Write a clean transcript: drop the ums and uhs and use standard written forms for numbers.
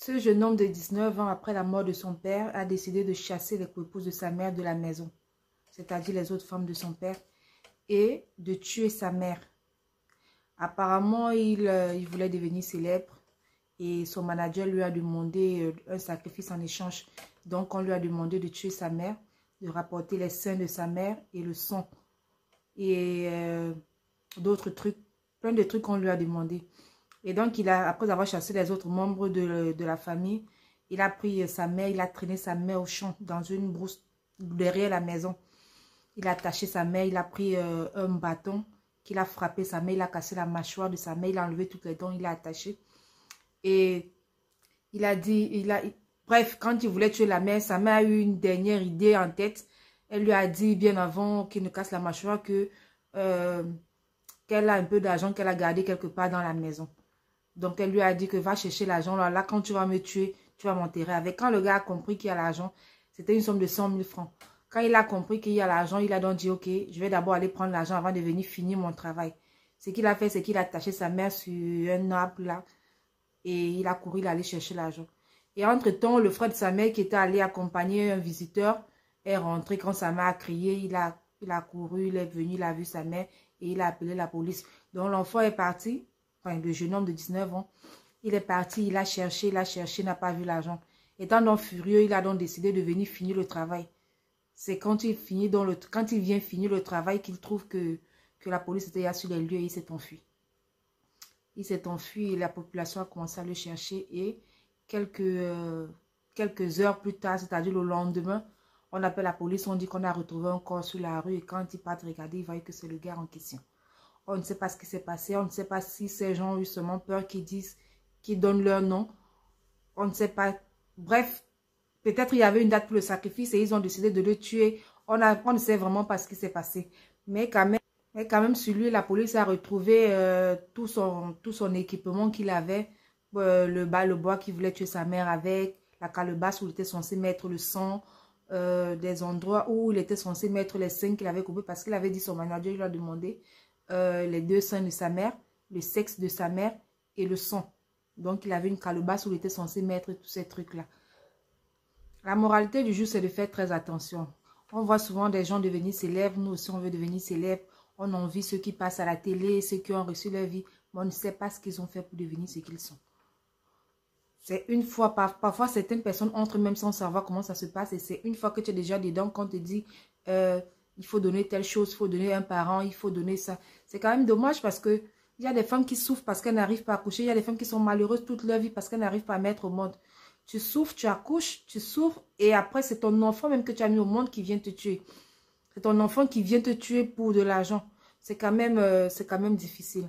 Ce jeune homme de 19 ans, après la mort de son père, a décidé de chasser les copouses de sa mère de la maison, c'est-à-dire les autres femmes de son père, et de tuer sa mère. Apparemment, il voulait devenir célèbre et son manager lui a demandé un sacrifice en échange. Donc, on lui a demandé de tuer sa mère, de rapporter les seins de sa mère et le sang. Et d'autres trucs, plein de trucs qu'on lui a demandé. Et donc, après avoir chassé les autres membres de la famille, il a pris sa mère, il a traîné sa mère au champ, dans une brousse derrière la maison. Il a attaché sa mère, il a pris un bâton qu'il a frappé sa mère, il a cassé la mâchoire de sa mère, il a enlevé toutes les dents, il a attaché. Et il a dit, bref, quand il voulait tuer la mère, sa mère a eu une dernière idée en tête. Elle lui a dit bien avant qu'il ne casse la mâchoire que qu'elle a un peu d'argent qu'elle a gardé quelque part dans la maison. Donc, elle lui a dit que va chercher l'argent. Là, quand tu vas me tuer, tu vas m'enterrer avec. Quand le gars a compris qu'il y a l'argent, c'était une somme de 100 000 francs. Quand il a compris qu'il y a l'argent, il a donc dit, ok, je vais d'abord aller prendre l'argent avant de venir finir mon travail. Ce qu'il a fait, c'est qu'il a attaché sa mère sur un arbre là. Et il a couru, il allait chercher l'argent. Et entre-temps, le frère de sa mère qui était allé accompagner un visiteur est rentré. Quand sa mère a crié, il a couru, il est venu, il a vu sa mère et il a appelé la police. Donc l'enfant est parti. Enfin, le jeune homme de 19 ans, il est parti, il a cherché, n'a pas vu l'argent. Étant donc furieux, il a donc décidé de venir finir le travail. C'est quand il vient finir le travail qu'il trouve que la police était là sur les lieux et il s'est enfui. Il s'est enfui et la population a commencé à le chercher et quelques heures plus tard, c'est-à-dire le lendemain, on appelle la police, on dit qu'on a retrouvé un corps sur la rue et quand ils partent regarder, ils voient que c'est le gars en question. On ne sait pas ce qui s'est passé. On ne sait pas si ces gens ont eu seulement peur qu'ils disent, qu'ils donnent leur nom. On ne sait pas. Bref, peut-être il y avait une date pour le sacrifice et ils ont décidé de le tuer. On ne sait vraiment pas ce qui s'est passé. Mais quand même, sur lui, la police a retrouvé tout son équipement qu'il avait. Le bois qu'il voulait tuer sa mère avec. La calebasse où il était censé mettre le sang. Des endroits où il était censé mettre les seins qu'il avait coupés parce qu'il avait dit son manager, il lui a demandé les deux seins de sa mère, le sexe de sa mère et le sang. Donc, il avait une calebasse où il était censé mettre tous ces trucs-là. La moralité du jour, c'est de faire très attention. On voit souvent des gens devenir célèbres. Nous aussi, on veut devenir célèbres. On envie ceux qui passent à la télé, ceux qui ont reçu leur vie. Mais on ne sait pas ce qu'ils ont fait pour devenir ce qu'ils sont. C'est une fois, parfois certaines personnes entrent même sans savoir comment ça se passe. Et c'est une fois que tu es déjà dedans qu'on te dit... il faut donner telle chose, il faut donner un parent, il faut donner ça. C'est quand même dommage parce que il y a des femmes qui souffrent parce qu'elles n'arrivent pas à accoucher. Il y a des femmes qui sont malheureuses toute leur vie parce qu'elles n'arrivent pas à mettre au monde. Tu souffres, tu accouches, tu souffres et après c'est ton enfant même que tu as mis au monde qui vient te tuer. C'est ton enfant qui vient te tuer pour de l'argent. C'est quand même difficile.